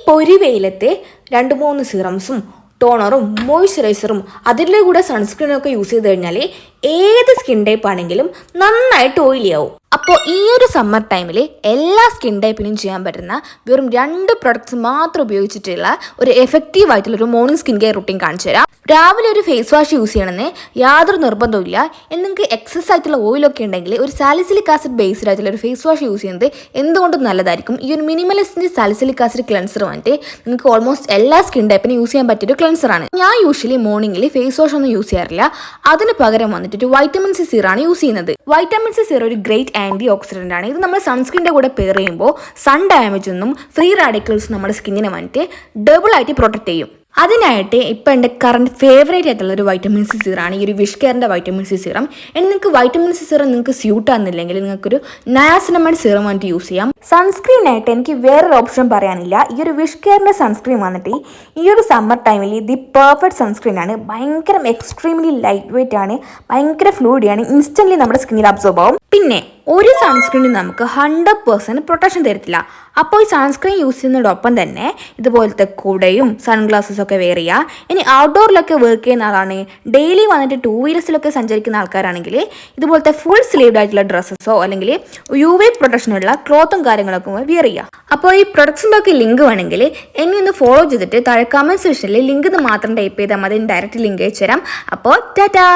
പൊരി വെയിലത്തെ 2-3 സിറംസും ടോണറും മോയ്സ്ചറൈസറും അതിൻ്റെ കൂടെ സൺസ്ക്രീനും ഒക്കെ യൂസ് ചെയ്ത് കഴിഞ്ഞാൽ ഏത് സ്കിൻ ടൈപ്പ് ആണെങ്കിലും നന്നായിട്ട് ഓയിലി ആവും. അപ്പോൾ ഈ ഒരു സമ്മർ ടൈമിൽ എല്ലാ സ്കിൻ ടൈപ്പിനും ചെയ്യാൻ പറ്റുന്ന വെറും 2 പ്രൊഡക്ട്സ് മാത്രം ഉപയോഗിച്ചിട്ടുള്ള ഒരു എഫക്റ്റീവ് ആയിട്ടുള്ള ഒരു മോർണിംഗ് സ്കിൻ കെയർ റുട്ടീൻ കാണിച്ചു തരാം. രാവിലെ ഒരു ഫേസ് വാഷ് യൂസ് ചെയ്യണമെന്ന് യാതൊരു നിർബന്ധമില്ല. നിങ്ങൾക്ക് എക്സസ് ആയിട്ടുള്ള ഓയിലൊക്കെ ഉണ്ടെങ്കിൽ ഒരു സാലിസിലിക് ആസിഡ് ബേസ്ഡ് ആയിട്ടുള്ള ഒരു ഫേസ് വാഷ് യൂസ് ചെയ്യുന്നത് എന്തുകൊണ്ടും നല്ലതായിരിക്കും. ഈ ഒരു മിനിമലിസ്റ്റിൻ്റെ സാലിസിലിക് ആസിഡ് ക്ലെൻസർ വന്നിട്ട് നിങ്ങൾക്ക് ഓൾമോസ്റ്റ് എല്ലാ സ്കിൻ ടൈപ്പിനും യൂസ് ചെയ്യാൻ പറ്റിയൊരു ക്ലെൻസറാണ്. ഞാൻ യൂഷ്വലി മോർണിംഗിൽ ഫേസ് വാഷ് ഒന്നും യൂസ് ചെയ്യാറില്ല. അതിന് പകരം വന്നിട്ട് ഒരു വൈറ്റമിൻ സി സീറാണ് യൂസ് ചെയ്യുന്നത്. വൈറ്റമിൻ സി സീറോ ഒരു ഗ്രേറ്റ് ആൻറ്റി ഓക്സിഡൻ്റ് ആണ്. ഇത് നമ്മൾ സൺസ്ക്രീൻ്റെ കൂടെ പെയർ ചെയ്യുമ്പോൾ സൺ ഡാമേജ് ഒന്നും ഫ്രീ റാഡിക്കൽസ് നമ്മുടെ സ്കിന്നിനെ വന്നിട്ട് ഡബിൾ ആയിട്ട് പ്രൊട്ടക്ട് ചെയ്യും. അതിനായിട്ട് ഇപ്പം എൻ്റെ കറണ്ട് ഫേവറേറ്റ് ആയിട്ടുള്ള ഒരു വൈറ്റമിൻ സി സീറാണ് ഈ ഒരു വിഷ് കെയറിൻ്റെ വൈറ്റമിൻ സി സീറം. നിങ്ങൾക്ക് വൈറ്റമിൻ സി സീറം നിങ്ങൾക്ക് സ്യൂട്ട് ആകുന്നില്ലെങ്കിൽ നിങ്ങൾക്കൊരു നയാസിനമൈഡ് സീറം വന്നിട്ട് യൂസ് ചെയ്യാം. സൺസ്ക്രീനായിട്ട് എനിക്ക് വേറൊരു ഓപ്ഷൻ പറയാനില്ല. ഈ ഒരു വിഷ് കെയറിൻ്റെ സൺസ്ക്രീൻ വന്നിട്ട് ഈ ഒരു സമ്മർ ടൈമിൽ ദി പെർഫെക്റ്റ് സൺസ്ക്രീൻ ആണ്. ഭയങ്കര എക്സ്ട്രീംലി ലൈറ്റ് വെയിറ്റ് ആണ്, ഭയങ്കര ഫ്ലൂയിഡിയാണ്, ഇൻസ്റ്റൻ്റ്ലി നമ്മുടെ സ്കിന്നിൽ അബ്സോർബ് ആവും. പിന്നെ ഒരു സൺസ്ക്രീനും നമുക്ക് 100% പ്രൊട്ടക്ഷൻ തരത്തില്ല. അപ്പോൾ ഈ സൺസ്ക്രീൻ യൂസ് ചെയ്യുന്നതോടൊപ്പം തന്നെ ഇതുപോലത്തെ കുടയും സൺഗ്ലാസസും ഒക്കെ വെയർ ചെയ്യുക. ഇനി ഔട്ട്ഡോറിലൊക്കെ വർക്ക് ചെയ്യുന്ന ആളാണ്, ഡെയിലി വന്നിട്ട് 2 വീലേഴ്സിലൊക്കെ സഞ്ചരിക്കുന്ന ആൾക്കാരാണെങ്കിൽ ഇതുപോലത്തെ ഫുൾ സ്ലീവ്ഡ് ആയിട്ടുള്ള ഡ്രസ്സസോ അല്ലെങ്കിൽ UV പ്രൊട്ടക്ഷനുള്ള ക്ലോത്തും കാര്യങ്ങളൊക്കെ വെയർ ചെയ്യുക. അപ്പോൾ ഈ പ്രൊഡക്ട്സിൻ്റെ ഒക്കെ ലിങ്ക് വേണമെങ്കിൽ എന്നെ ഒന്ന് ഫോളോ ചെയ്തിട്ട് താഴെ കമൻറ്റ് സെക്ഷനിൽ ലിങ്ക് മാത്രം ടൈപ്പ് ചെയ്താൽ മതി. ഡയറക്റ്റ് ലിങ്ക് അയച്ചു തരാം. അപ്പോൾ ടാറ്റാ.